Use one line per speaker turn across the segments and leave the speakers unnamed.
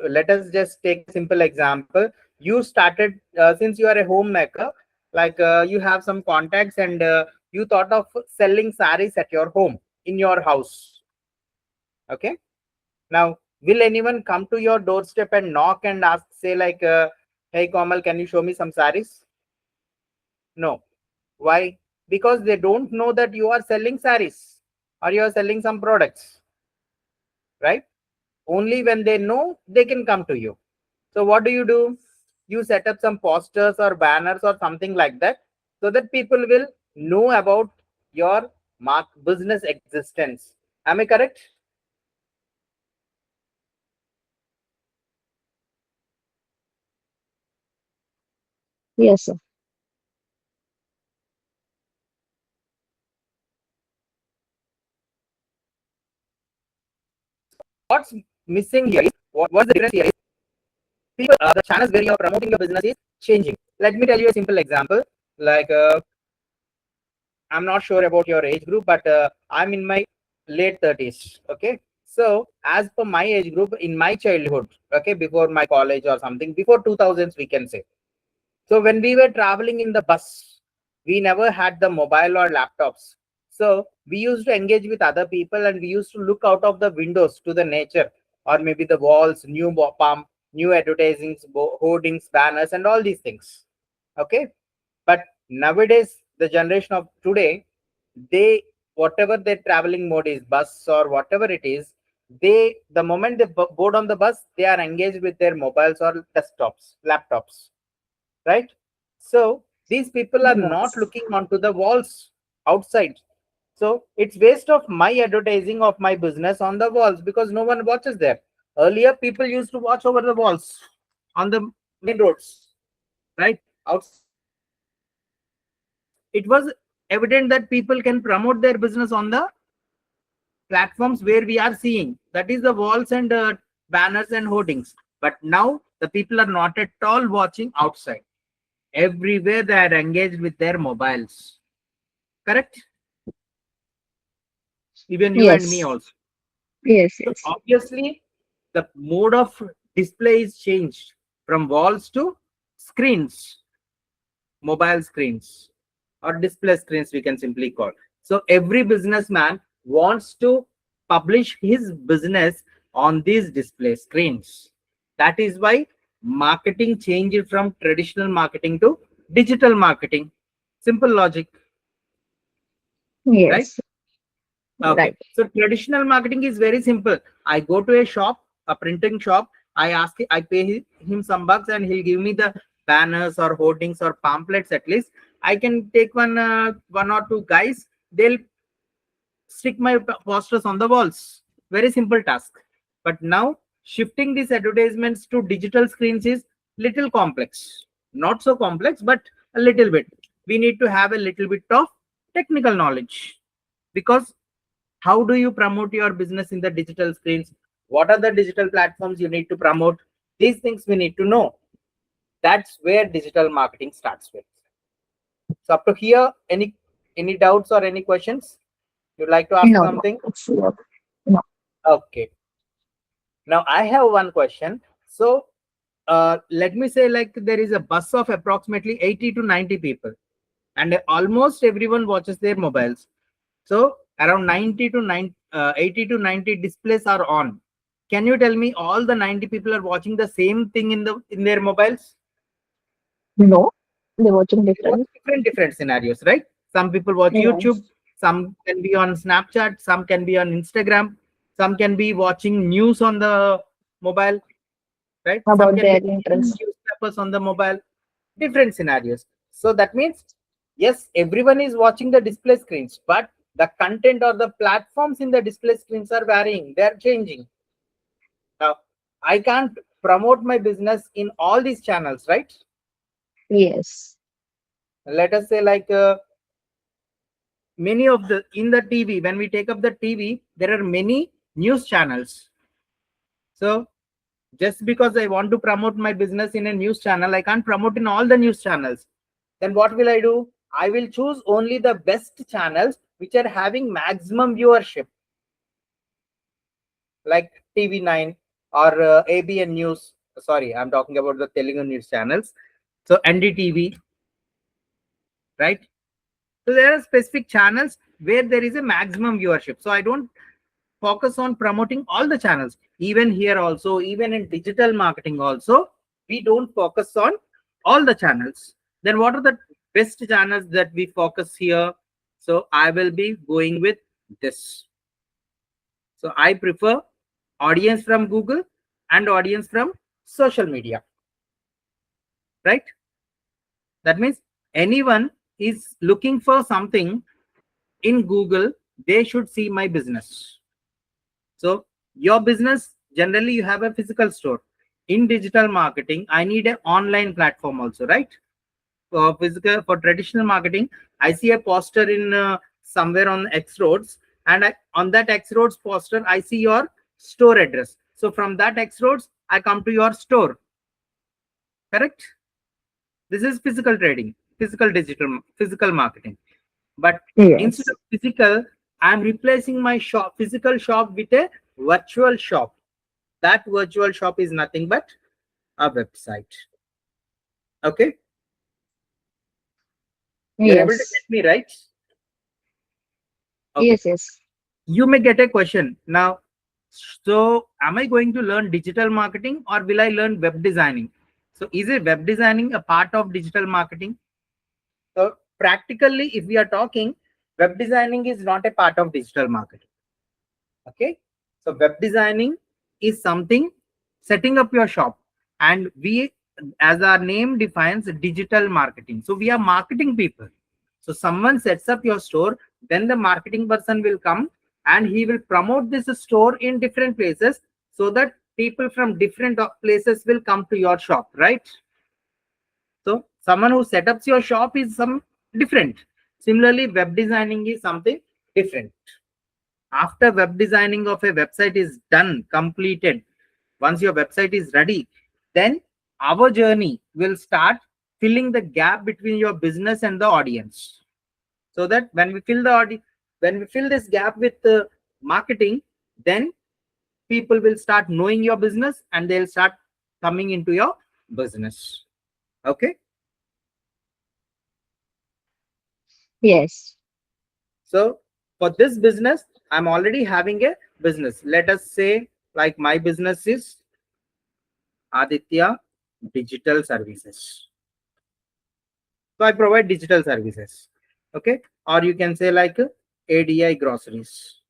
let us just take a simple example. You started, since you are a homemaker, like you have some contacts, and you thought of selling saris at your home, in your house. Okay. Now, will anyone come to your doorstep and knock and ask, say like, hey Komal, can you show me some saris? No. Why? Because they don't know that you are selling saris or you are selling some products, right? Only when they know, they can come to you. So what do? You set up some posters or banners or something like that, so that people will know about your business existence. Am I correct?
Yes, sir.
What's missing here is, what's the difference here is, people, the channels where you are promoting your business is changing. Let me tell you a simple example. Like, I'm not sure about your age group, but I'm in my late 30s. Okay. So, as per my age group, in my childhood, okay, before my college or something, before 2000s, we can say. So, when we were traveling in the bus, we never had the mobile or laptops. So, we used to engage with other people, and we used to look out of the windows to the nature, or maybe the walls, new pump, new advertisings, hoardings, banners, and all these things. Okay. But nowadays, the generation of today, they, whatever their traveling mode is, bus or whatever it is, they, the moment they board on the bus, they are engaged with their mobiles or desktops, laptops, right? So these people are not
Yes.
looking onto the walls outside. So it's waste of my advertising of my business on the walls, because no one watches there. Earlier, people used to watch over the walls on the main roads, right? Outside, it was evident that people can promote their business on the platforms where we are seeing, that is the walls and banners and hoardings. But now the people are not at all watching outside. Everywhere they are engaged with their mobiles. Correct? Even you and me
Yes.
also.
Yes.
So
Yes.
obviously, the mode of display is changed from walls to screens, mobile screens, or display screens, we can simply call. So every businessman wants to publish his business on these display screens. That is why marketing changed from traditional marketing to digital marketing. Simple logic, right?
Yes.
Okay.
Right.
So traditional marketing is very simple. I go to a shop, a printing shop. I pay him some bucks, and he'll give me the banners or hoardings or pamphlets. At least I can take one or two guys. They'll stick my posters on the walls. Very simple task. But now shifting these advertisements to digital screens is little complex. Not so complex, but a little bit. We need to have a little bit of technical knowledge, because how do you promote your business in the digital screens? What are the digital platforms you need to promote? These things we need to know. That's where digital marketing starts with. So up to here, any doubts or any questions? You'd like to ask
No, no.
something?
It's no.
Okay. Now I have one question. So let me say, like, there is a bus of approximately 80 to 90 people, and almost everyone watches their mobiles. So around 90 to 80 to 90 displays are on. Can you tell me all the 90 people are watching the same thing in their mobiles?
No. They're watching
They watch
different.
different scenarios, right? Some people watch YouTube,
Yes.
some can be on Snapchat, some can be on Instagram, some can be watching news on the mobile, right? Some
About
can be
their
reading
interest.
newspapers on the mobile. Different scenarios. So that means, yes, everyone is watching the display screens, but the content or the platforms in the display screens are varying. They are changing. Now, I can't promote my business in all these channels, right?
Yes.
Let us say, like, many of the in the TV, when we take up the TV, there are many news channels. So just because I want to promote my business in a news channel, I can't promote in all the news channels. Then what will I do? I will choose only the best channels which are having maximum viewership, like TV9, or ABN News. Sorry, I'm talking about the Telugu news channels. So NDTV, right? So there are specific channels where there is a maximum viewership. So I don't focus on promoting all the channels. Even here also, even in digital marketing also, we don't focus on all the channels. Then what are the best channels that we focus here? So I will be going with this. So I prefer audience from Google and audience from social media, right? That means anyone is looking for something in Google, they should see my business. So your business, generally you have a physical store. In digital marketing, I need an online platform also, right? For physical, for traditional marketing, I see a poster in somewhere on X roads, and on that X roads poster, I see your store address. So from that X roads, I come to your store. Correct? This is physical trading, physical marketing. But instead
Yes.
of physical, I'm replacing my shop, physical shop, with a virtual shop. That virtual shop is nothing but a website. Okay, you're able to get
Yes.
me right? Okay.
Yes. Yes.
You may get a question now. So, am I going to learn digital marketing or will I learn web designing? So, is it web designing a part of digital marketing? So, practically, if we are talking, web designing is not a part of digital marketing. Okay, so web designing is something setting up your shop, and we, as our name defines, digital marketing. So we are marketing people. So someone sets up your store, then the marketing person will come and he will promote this store in different places so that people from different places will come to your shop, right? So someone who set up your shop is some different. Similarly, web designing is something different. After web designing of a website is done, completed, once your website is ready, then our journey will start filling the gap between your business and the audience. So that when we fill the audience, when we fill this gap with marketing, then people will start knowing your business and they'll start coming into your business. Okay,
Yes.
so for this business, I'm already having a business. Let us say, like, my business is Aditya Digital Services. So I provide digital services. Okay. Or you can say like ADI groceries.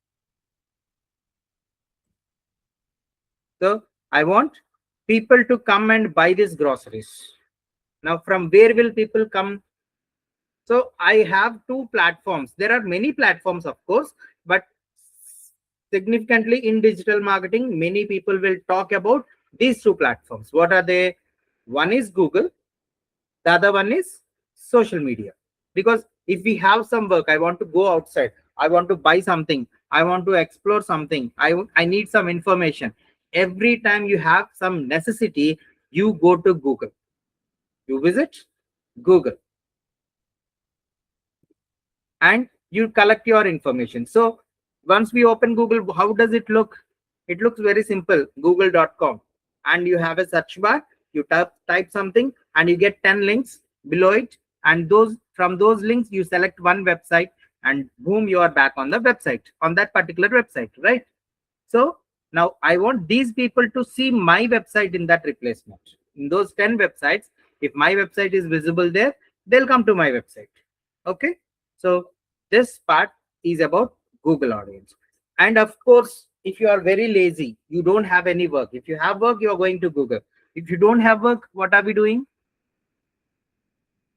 So I want people to come and buy these groceries. Now, from where will people come? So I have two platforms. There are many platforms, of course, but significantly in digital marketing, many people will talk about these two platforms. What are they? One is Google, the other one is social media. Because if we have some work, I want to go outside, I want to buy something, I want to explore something, I need some information. Every time you have some necessity, you go to Google, you visit Google, and you collect your information. So once we open Google, how does it look? It looks very simple, google.com, and you have a search bar, you type something and you get 10 links below it, and those, from those links you select one website, and boom, you are back on the website, on that particular website, right? So now I want these people to see my website in that replacement. In those 10 websites, if my website is visible there, they'll come to my website. Okay. So this part is about Google audience. And of course, if you are very lazy, you don't have any work. If you have work, you are going to Google. If you don't have work, what are we doing?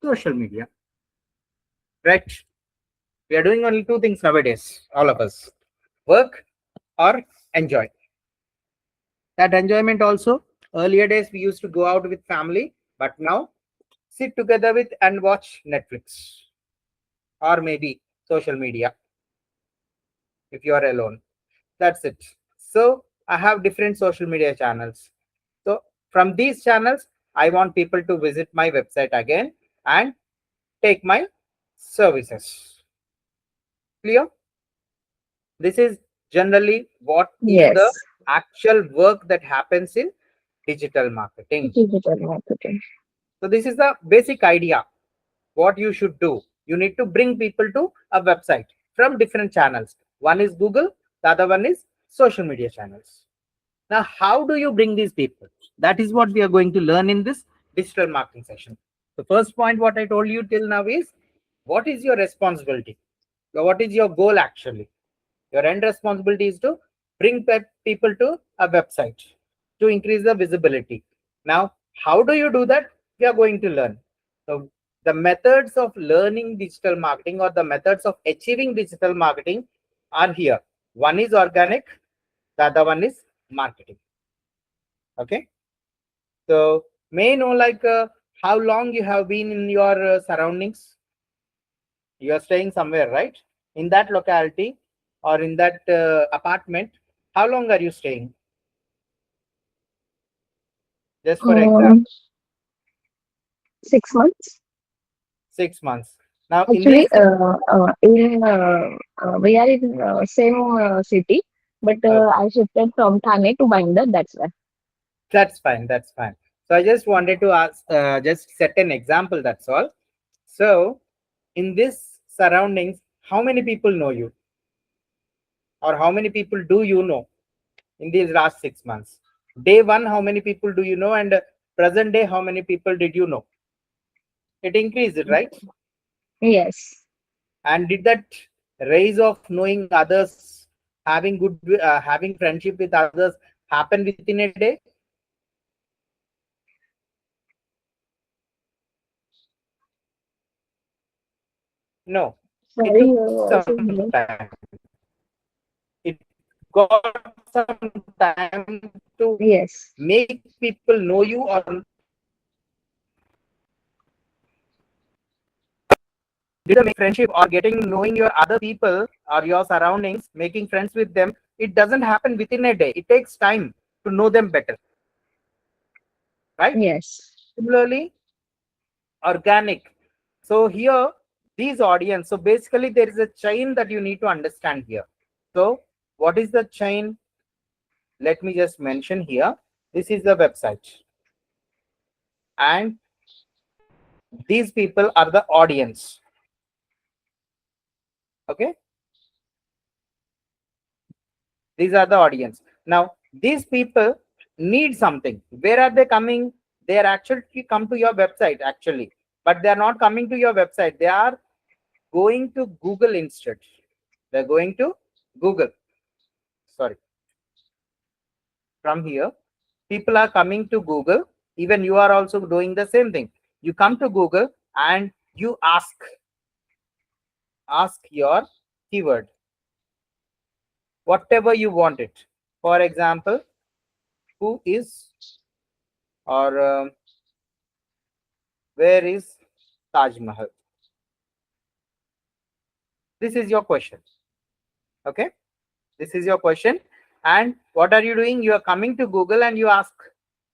Social media, right? We are doing only two things nowadays, all of us: work or enjoy. That enjoyment also, earlier days we used to go out with family, but now sit together with and watch Netflix or maybe social media if you are alone. That's it. So I have different social media channels. So from these channels, I want people to visit my website again and take my services. Clear? This is generally what is the
Yes.
actual work that happens in digital marketing.
Digital marketing.
So this is the basic idea. What you should do, you need to bring people to a website from different channels. One is Google, the other one is social media channels. Now, how do you bring these people? That is what we are going to learn in this digital marketing session. The first point, what I told you till now is, what is your responsibility? What is your goal actually? Your end responsibility is to bring people to a website to increase the visibility. Now, how do you do that? We are going to learn. So, the methods of learning digital marketing or the methods of achieving digital marketing are here. One is organic, the other one is marketing. Okay. So, may I know like how long you have been in your surroundings? You are staying somewhere, right? In that locality or in that apartment, how long are you staying? Just for example,
Um, 6 months.
6 months. Now, in
Actually,
these six,
in we are in same city, but
okay,
I shifted from Thane to Bandar. That's why.
that's fine. That's fine. So, I just wanted to ask, just set an example. That's all. So, in this surroundings, how many people know you, or how many people do you know in these last 6 months? Day one, how many people do you know, and present day, how many people did you know? It increased, right?
Yes.
And did that rise of knowing others, having friendship with others, happen within a day? No, it
Sorry,
took
your
some
voice is
time.
low.
It got some time to make
Yes.
people know you, or did the make friendship or getting knowing your other people or your surroundings, making friends with them, it doesn't happen within a day. It takes time to know them better, right?
Yes.
Similarly, organic. So here, these audience, so basically there is a chain that you need to understand here. So what is the chain? Let me just mention here. This is the website, and these people are the audience. Okay, these are the audience. Now these people need something. Where are they coming? They are actually come to your website actually, but they are not coming to your website. They are going to Google instead. They're going to Google. Sorry, from here, people are coming to Google. Even you are also doing the same thing. You come to Google and you ask your keyword, whatever you want it. For example, who is, or where is Taj Mahal? This is your question. Okay, this is your question. And what are you doing? You are coming to Google and you ask,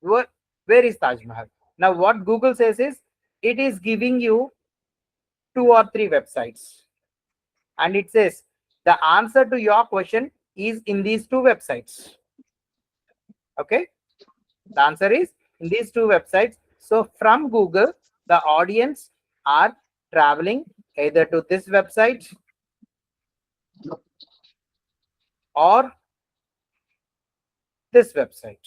where is Taj Mahal? Now, what Google says is, it is giving you two or three websites, and it says the answer to your question is in these two websites. Okay, the answer is in these two websites. So from Google, the audience are traveling either to this website or this website.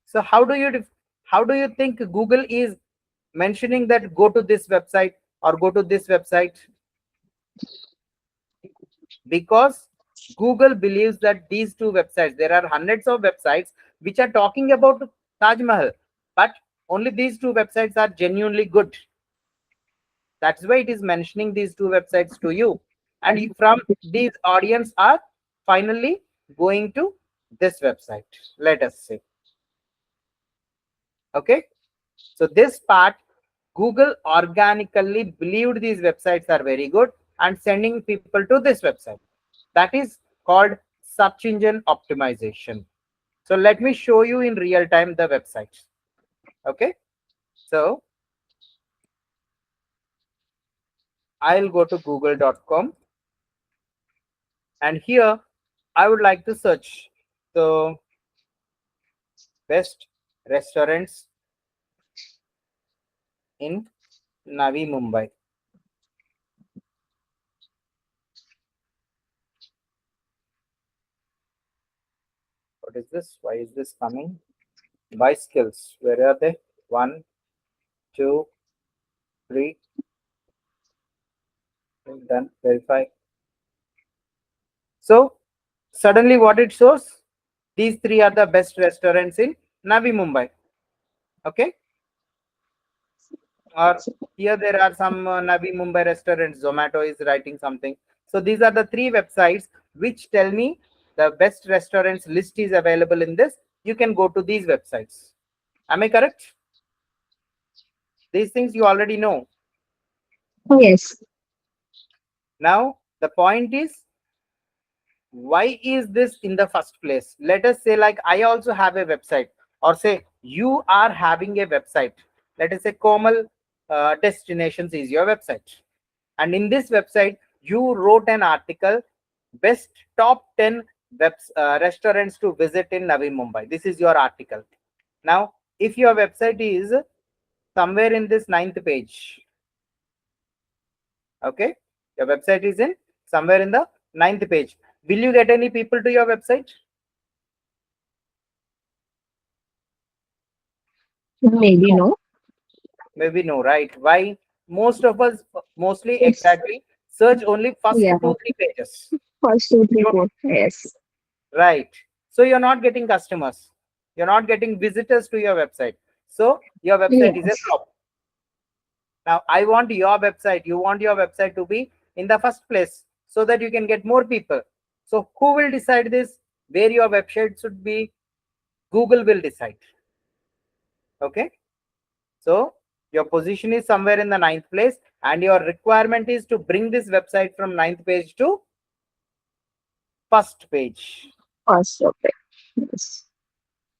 So how do you think Google is mentioning that go to this website or go to this website? Because Google believes that these two websites, there are hundreds of websites which are talking about Taj Mahal, but only these two websites are genuinely good. That's why it is mentioning these two websites to you. And from these audience are finally going to this website, let us say. Okay. So this part, Google organically believed these websites are very good and sending people to this website. That is called search engine optimization. So let me show you in real time the websites. Okay. So I'll go to google.com And here I would like to search the best restaurants in Navi Mumbai. What is this? Why is this coming? By skills. Where are they? One, two, three. Done. Verify. So suddenly what it shows? These three are the best restaurants in Navi Mumbai. Okay. Or here there are some Navi Mumbai restaurants. Zomato is writing something. So these are the three websites which tell me the best restaurants list is available in this. You can go to these websites. Am I correct? These things you already know.
Yes.
Now the point is, why is this in the first place? Let us say like I also have a website, or say you are having a website. Let us say Komal Destinations is your website, and in this website you wrote an article, best top 10 restaurants to visit in Navi Mumbai. This is your article. Now if your website is somewhere in this ninth page, okay, your website is in somewhere in the ninth page, will you get any people to your website?
Maybe
No,
no.
maybe no, right? Why? Most of us mostly
It's
exactly search only first
yeah.
two, three pages.
First two, three,
You-
four. Yes.
Right. So you're not getting customers. You're not getting visitors to your website. So your website is a
Yes.
flop. Now I want your website. You want your website to be in the first place so that you can get more people. So who will decide this? Where your website should be? Google will decide. Okay. So your position is somewhere in the ninth place, and your requirement is to bring this website from ninth page to first page.
First, okay. Yes.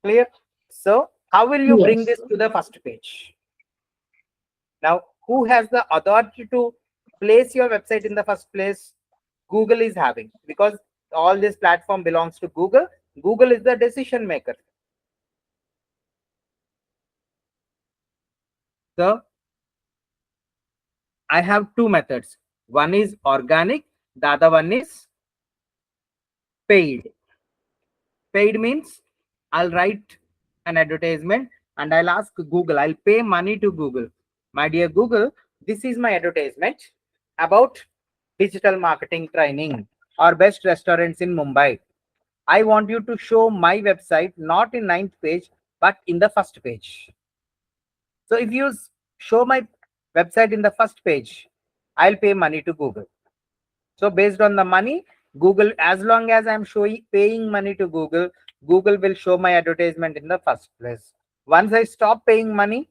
Clear? So how will you bring
Yes.
this to the first page? Now, who has the authority to place your website in the first place? Google is having, because all this platform belongs to Google. Google is the decision maker. So I have two methods. One is organic, the other one is paid. Paid means I'll write an advertisement and I'll ask Google, I'll pay money to Google. My dear Google, this is my advertisement about digital marketing training or best restaurants in Mumbai. I want you to show my website not in ninth page, but in the first page. So if you show my website in the first page, I'll pay money to Google. So based on the money, Google, as long as I'm showing paying money to Google, Google will show my advertisement in the first place. Once I stop paying money,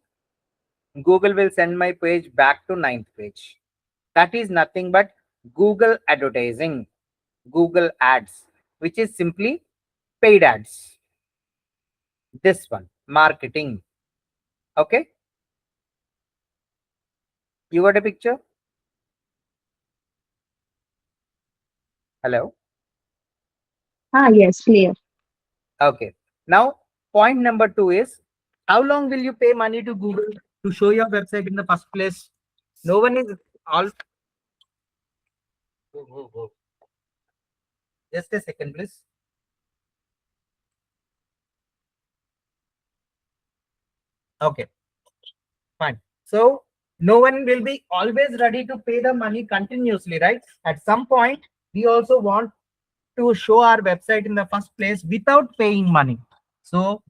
Google will send my page back to ninth page. That is nothing but Google advertising, Google ads, which is simply paid ads. This one, marketing. Okay, you got a picture? Hello.
Ah, yes, clear.
Okay. Now, point number two is, how long will you pay money to Google to show your website in the first place? No one is all. Go, go, go. Just a second, please. Okay, fine. So, no one will be always ready to pay the money continuously, right? At some point, we also want to show our website in the first place without paying money. So,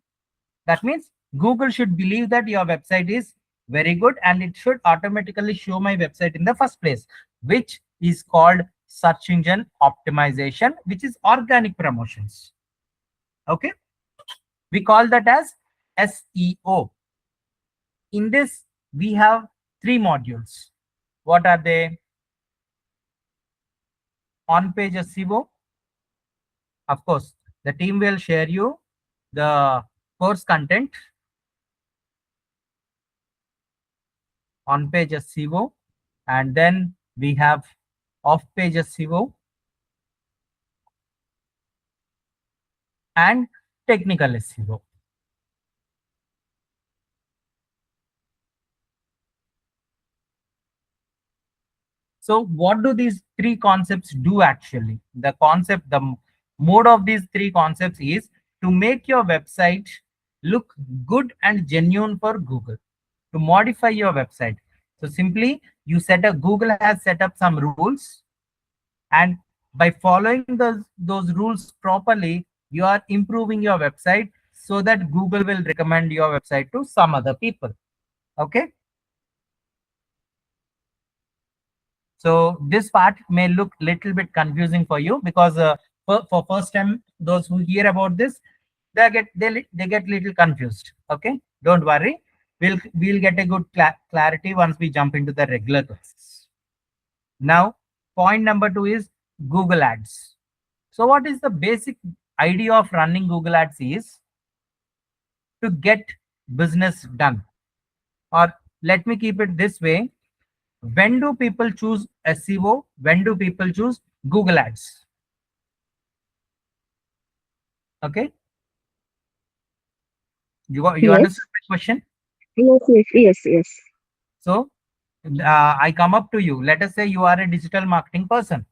that means Google should believe that your website is very good and it should automatically show my website in the first place, which is called search engine optimization, which is organic promotions. Okay. We call that as SEO. In this, we have three modules. What are they? On page SEO. Of course, the team will share you the course content. On page SEO, and then we have off page SEO, and technical SEO. So what do these three concepts do actually? The mode of these three concepts is to make your website look good and genuine for Google, to modify your website. So simply you Google has set up some rules, and by following those rules properly, you are improving your website so that Google will recommend your website to some other people. Okay. So this part may look little bit confusing for you because for first time those who hear about this, they get little confused. Okay, don't worry, we'll get a good clarity once we jump into the regular classes. Now, point number 2 is Google Ads. So what is the basic idea of running Google Ads is to get business done. Or let me keep it this way: when do people choose SEO? When do people choose Google Ads? Okay, you understood
Yes.
my question?
Yes, yes, yes, yes.
So I come up to you. Let us say you are a digital marketing person.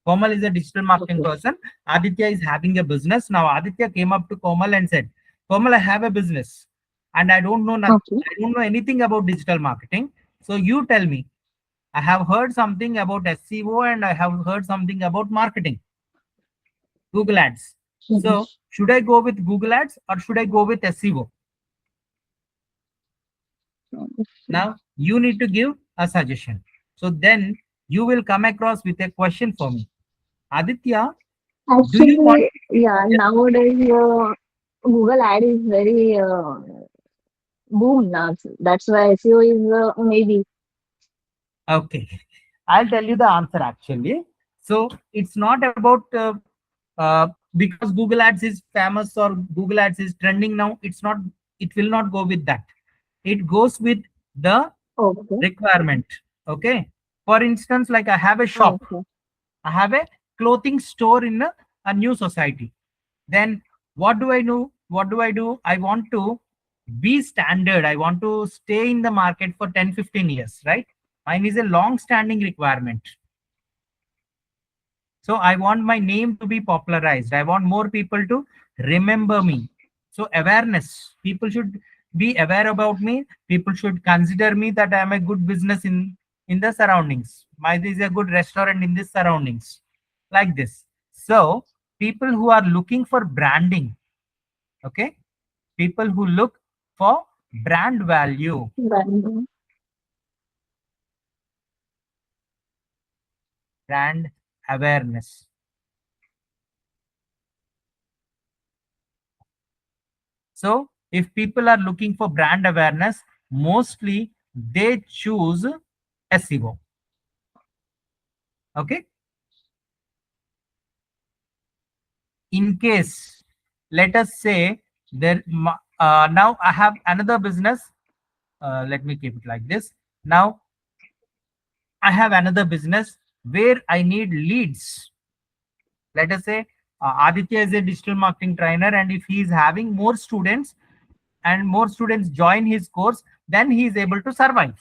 Komal is a digital marketing
Okay.
person. Aditya is having a business. Now Aditya came up to Komal and said, Komal, I have a business and I don't know
Okay.
I don't know anything about digital marketing. So you tell me. I have heard something about SEO and I have heard something about marketing, Google Ads.
Mhm.
So should I go with Google Ads or should I go with SEO? Now you need to give a suggestion. So then you will come across with a question for me. Aditya, do you want?
Actually, yeah,
Yes.
nowadays Google ad is very boom now. That's why SEO is maybe.
Okay, I'll tell you the answer actually. So it's not about because Google Ads is famous or Google Ads is trending now. It's not. It will not go with that. It goes with the
Okay.
requirement. Okay. For instance, like I have a shop.
Okay.
I have a clothing store in a new society. Then what do I do? What do I do? I want to be standard. I want to stay in the market for 10-15 years, right? Mine is a long standing requirement. So I want my name to be popularized. I want more people to remember me. So awareness. People should be aware about me. People should consider me that I am a good business in the surroundings. My This is a good restaurant in this surroundings. Like this. So people who are looking for branding, okay? People who look for brand value,
Then,
brand awareness. So if people are looking for brand awareness, mostly they choose SEO. Okay. In case, let us say now I have another business. Let me keep it like this. Now I have another business where I need leads. Let us say Aditya is a digital marketing trainer, and if he is having more students and more students join his course, then he is able to survive.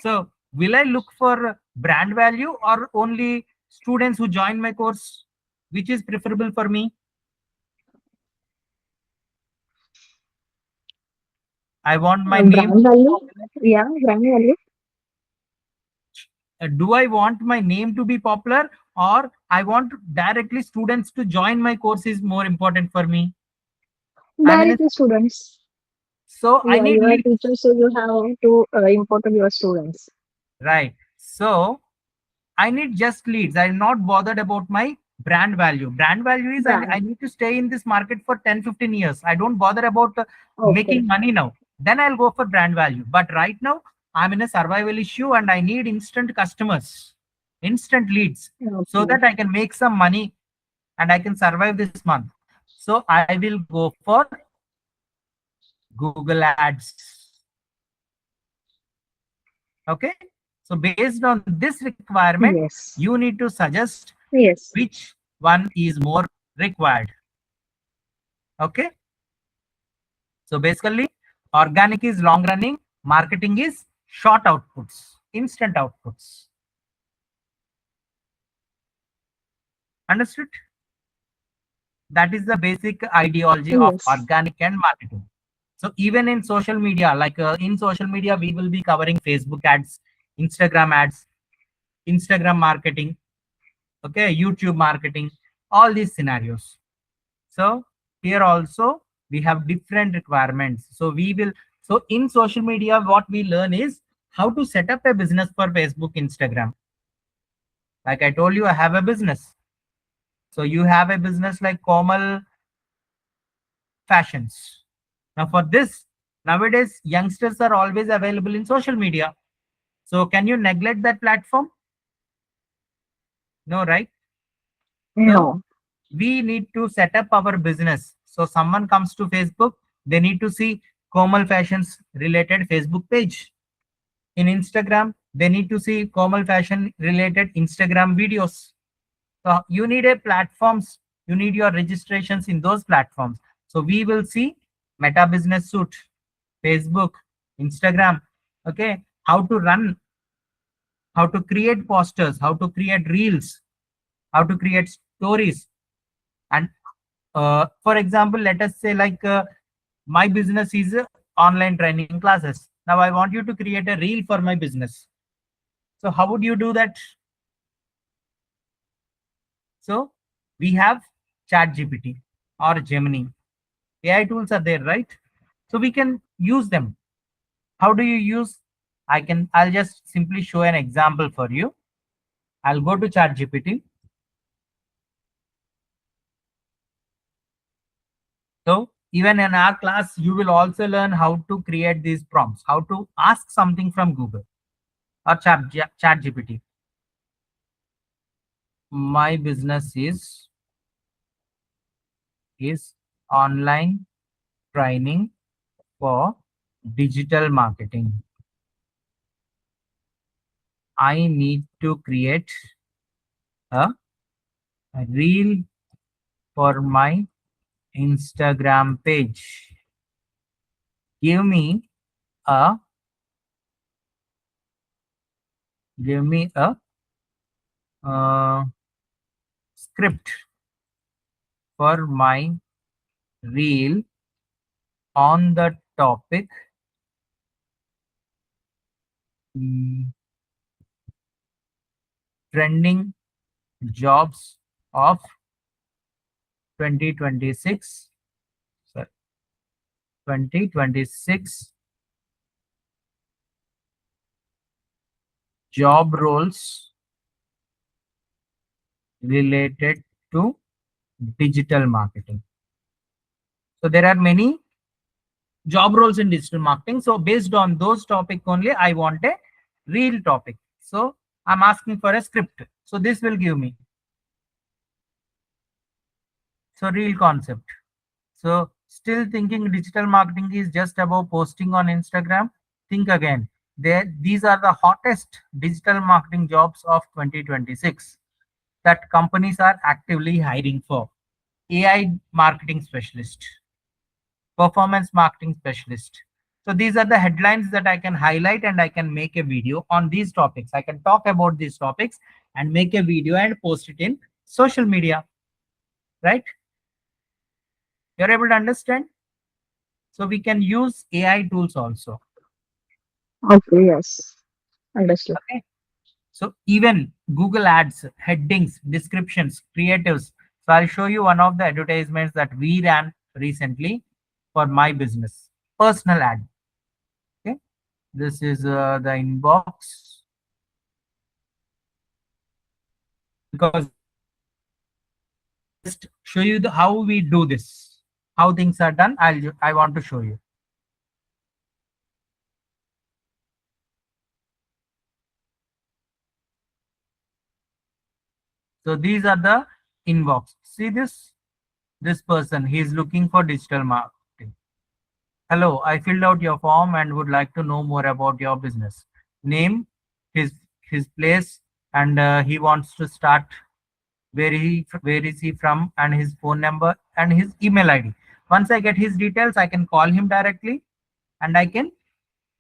So will I look for brand value or only students who join my course? Which is preferable for me? I want my name
brand
to be
value.
popular.
Yeah, brand value.
Do I want my name to be popular or I want directly students to join my course is more important for me? I mean,
Directly students.
so I
Yeah,
need
you are
leads,
teacher, so you have to important your students.
right? So I need just leads. I'm not bothered about my brand value. Brand value is I
Brand.
need to stay in this market for 10-15 years. I don't bother about
Okay.
making money now. Then I'll go for brand value. But right now, I'm in a survival issue and I need instant customers, instant leads, so
Okay.
that I can make some money and I can survive this month. So I will go for Google Ads. Okay. So based on this requirement,
Yes.
you need to suggest
Yes.
which one is more required. Okay. So basically, organic is long running, marketing is short outputs, instant outputs. Understood? That is the basic ideology of
Yes.
organic and marketing. So even in social media, like in social media, we will be covering Facebook ads, Instagram ads, Instagram marketing, okay, YouTube marketing, all these scenarios. So here also we have different requirements. So we will, so in social media, what we learn is how to set up a business for Facebook, Instagram. Like I told you, I have a business. So you have a business like Komal Fashions. Now for this, nowadays youngsters are always available in social media. So can you neglect that platform? No, right? So
No.
we need to set up our business. So someone comes to Facebook, they need to see Komal Fashions related Facebook page. In Instagram, they need to see Komal Fashion related Instagram videos. So you need a platforms, you need your registrations in those platforms. So we will see Meta Business Suite, Facebook, Instagram, okay, how to run, how to create posters, how to create reels, how to create stories. And for example, let us say like my business is online training classes. Now I want you to create a reel for my business. So how would you do that? So we have Chat GPT or Gemini. AI tools are there, right? So we can use them. How do you use? I'll just simply show an example for you. I'll go to Chat GPT. So even in our class, you will also learn how to create these prompts, how to ask something from Google or Chat GPT. My business is online training for digital marketing. I need to create a reel for my Instagram page. Give me a give me a uh, script for my reel on the topic mm, trending jobs of 2026. Sorry, 2026 job roles related to digital marketing. So there are many job roles in digital marketing. So based on those topic only, I want a real topic. So I'm asking for a script. So this will give me. So real concept. So still thinking digital marketing is just about posting on Instagram? Think again. These are the hottest digital marketing jobs of 2026 that companies are actively hiring for. AI marketing specialist, performance marketing specialist. So these are the headlines that I can highlight and I can make a video on these topics. I can talk about these topics and make a video and post it in social media, right? You're able to understand? So we can use AI tools also.
Okay, yes. Understood.
Okay. So even Google Ads, headings, descriptions, creatives. So I'll show you one of the advertisements that we ran recently for my business. Personal ad. Okay. This is the inbox because I'll just show you how we do this, how things are done. I want to show you. So these are the inbox. See this person. He is looking for digital marketing. Hello, I filled out your form and would like to know more about your business. Name, his his place, and he wants to start where is he from, and his phone number and his email ID. Once I get his details, I can call him directly and I can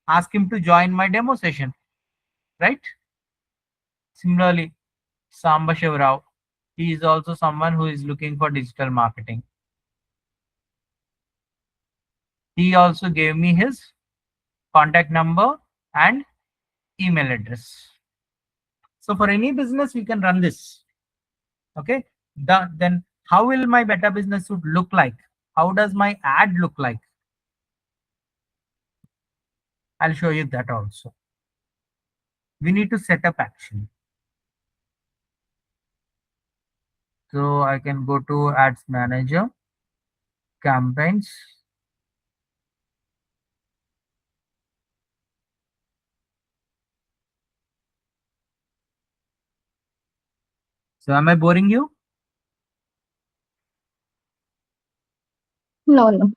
ask him to join my demo session, right? Similarly, Samba Shivrao, he is also someone who is looking for digital marketing. He also gave me his contact number and email address. So for any business, we can run this. Okay. Then how will my beta business would look like? How does my ad look like? I'll show you that also. We need to set up actually. So I can go to ads manager, campaigns. So am I boring you?
No, no.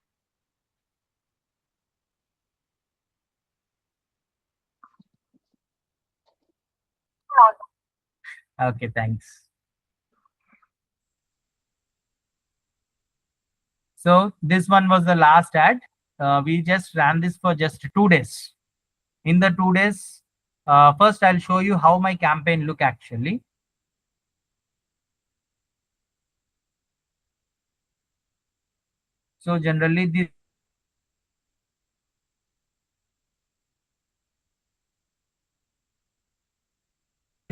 Okay, thanks. So this one was the last ad. We just ran this for just 2 days. In the 2 days, first I'll show you how my campaign look actually. So generally this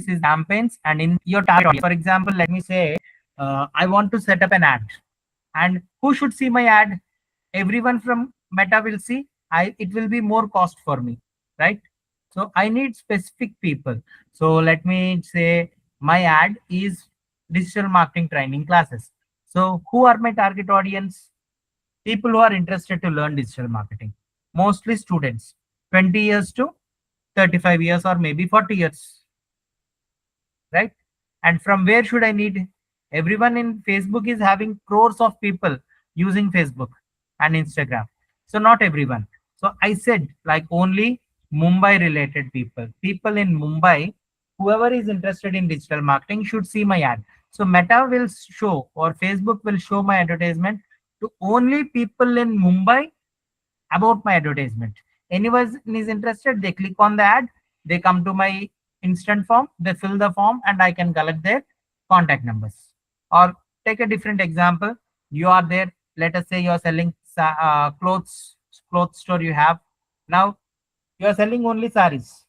is campaigns and in your target audience. For example, let me say I want to set up an ad, and who should see my ad? Everyone from Meta will see. It will be more cost for me, right? So I need specific people. So let me say my ad is digital marketing training classes. So who are my target audience? People who are interested to learn digital marketing, mostly students, 20 years to 35 years or maybe 40 years, right? And from where should I need? Everyone in Facebook is having crores of people using Facebook and Instagram. So not everyone. So I said like only Mumbai related people. People in Mumbai, whoever is interested in digital marketing should see my ad. So Meta will show or Facebook will show my advertisement to only people in Mumbai about my advertisement. Anyone is interested, they click on the ad, they come to my instant form, they fill the form, and I can collect their contact numbers. Or take a different example. You are there, let us say you are selling clothes store you have. Now you are selling only saris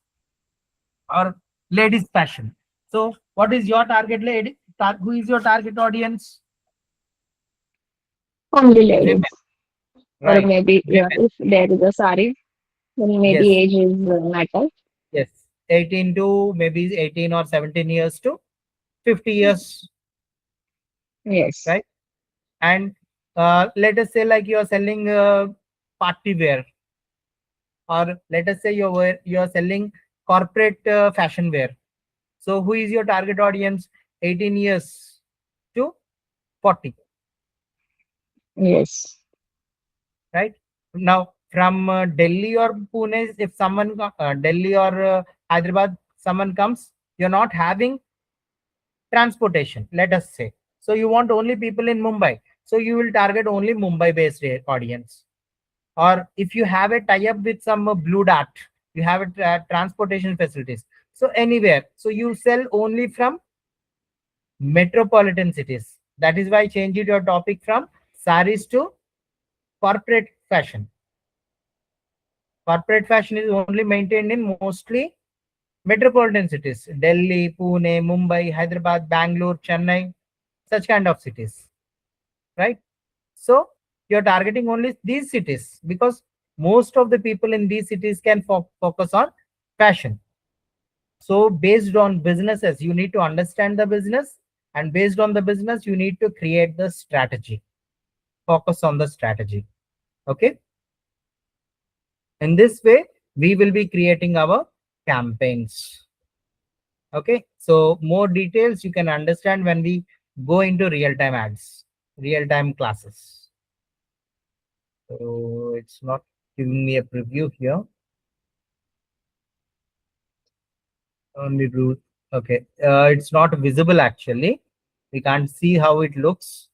or ladies fashion. So what is your target lady? Who is your target audience?
Only ladies.
Women,
Or
right?
maybe, yeah,
Women.
if there is a sari, then maybe
Yes.
age is matter.
Yes, 18 to maybe 18 or 17 years to 50 years,
Yes.
right? And let us say like you are selling party wear, or let us say you are selling corporate fashion wear. So who is your target audience? 18 years to 40,
Yes.
right? Now from Delhi or Pune, if someone Delhi or Hyderabad, someone comes, you're not having transportation, let us say. So you want only people in Mumbai. So you will target only Mumbai based audience. Or if you have a tie up with some Blue Dart, you have a transportation facilities. So anywhere. So you sell only from metropolitan cities. That is why I changed your topic from saris to corporate fashion. Corporate fashion is only maintained in mostly metropolitan cities: Delhi, Pune, Mumbai, Hyderabad, Bangalore, Chennai, such kind of cities, right? So you're targeting only these cities because most of the people in these cities can focus on fashion. So based on businesses, you need to understand the business, and based on the business, you need to create the strategy. Focus on the strategy. Okay. In this way, we will be creating our campaigns. Okay. So more details you can understand when we go into real-time ads, real-time classes. So it's not giving me a preview here. Only root. Okay. It's not visible actually. We can't see how it looks.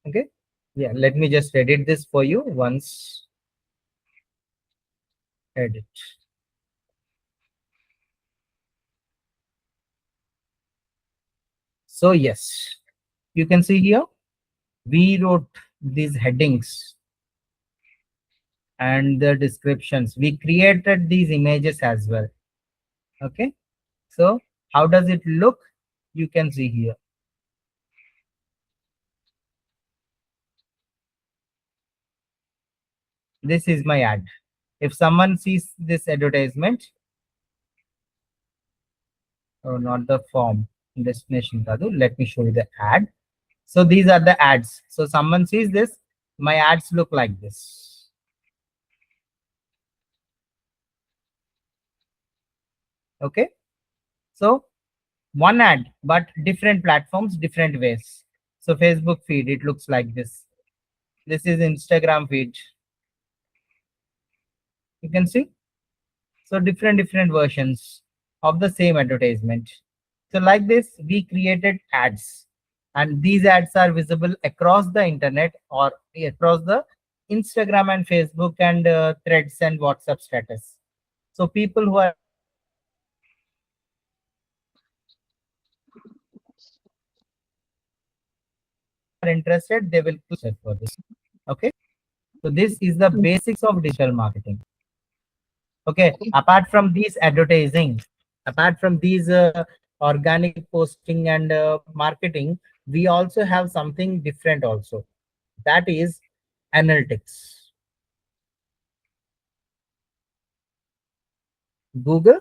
Okay. Yeah, let me just edit this for you once. Edit. So yes, you can see here we wrote these headings and the descriptions. We created these images as well. Okay. So how does it look? You can see here. This is my ad. If someone sees this advertisement, or not the form, destination Kadu, let me show you the ad. So these are the ads. So someone sees this, my ads look like this. Okay. So one ad, but different platforms, different ways. So Facebook feed, it looks like this. This is Instagram feed. You can see. So different versions of the same advertisement. So like this, we created ads, and these ads are visible across the internet or across the Instagram and Facebook and threads and WhatsApp status. So people who are interested, they will click on this ad and they will for this. Okay. So this is the basics of digital marketing. Okay, apart from these advertising, apart from these organic posting and marketing, we also have something different also. That is analytics. Google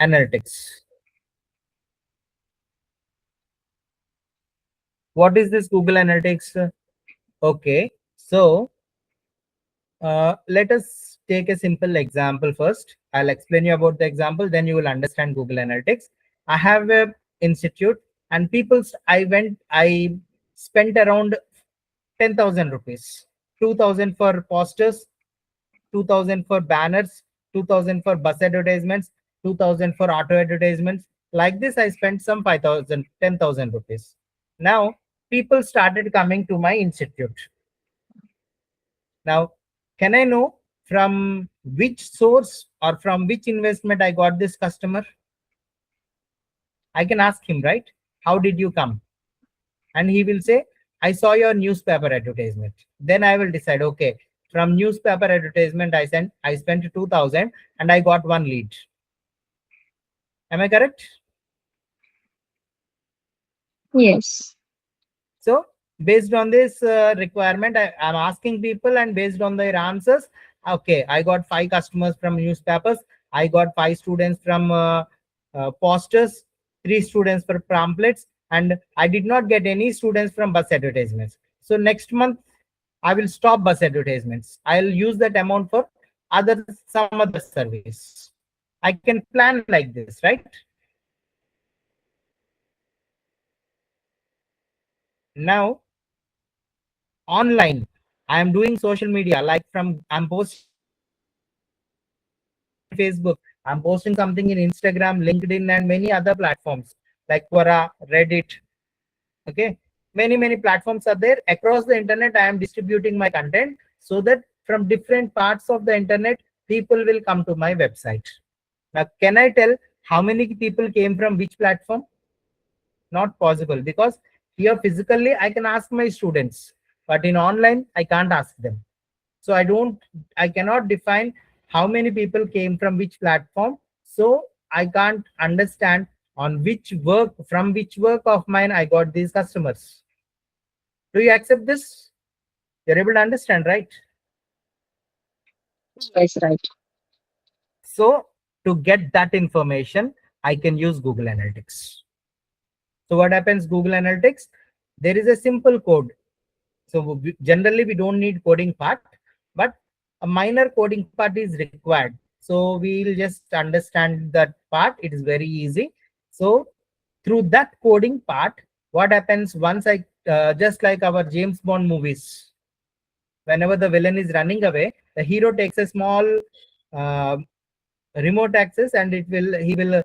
Analytics. What is this Google Analytics? Okay, so let us take a simple example first. I'll explain you about the example, then you will understand Google Analytics. I have a institute and I spent around 10,000 rupees, 2,000 for posters, 2,000 for banners, 2,000 for bus advertisements, 2,000 for auto advertisements. Like this, I spent some 5,000, 10,000 rupees. Now, people started coming to my institute. Now, can I know from which source or from which investment I got this customer? I can ask him, right? How did you come? And he will say, I saw your newspaper advertisement. Then I will decide, okay, from newspaper advertisement, I spent 2,000 and I got one lead. Am I correct?
Yes.
So based on this requirement, I'm asking people, and based on their answers, okay, I got 5 customers from newspapers. I got 5 students from posters, 3 students for pamphlets, and I did not get any students from bus advertisements. So next month, I will stop bus advertisements. I'll use that amount for some other service. I can plan like this, right? Now online, I am doing social media, like I'm posting something in Facebook, I'm posting something in Instagram, LinkedIn, and many other platforms like Quora, Reddit. Okay, many platforms are there across the internet. I am distributing my content so that from different parts of the internet, people will come to my website. Now, can I tell how many people came from which platform? Not possible, because here physically I can ask my students, but in online I can't ask them. So I cannot define how many people came from which platform. So I can't understand from which work of mine I got these customers. Do you accept this? You're able to understand, right?
Yes, right.
So to get that information, I can use Google Analytics. So what happens? Google Analytics, there is a simple code. So generally we don't need coding part, but a minor coding part is required. So we'll just understand that part. It is very easy. So through that coding part, what happens once just like our James Bond movies, whenever the villain is running away, the hero takes a small uh, remote access, and he will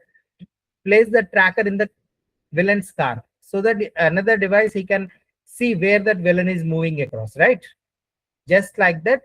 place the tracker in the villain's car, so that another device he can see where that villain is moving across, right? Just like that,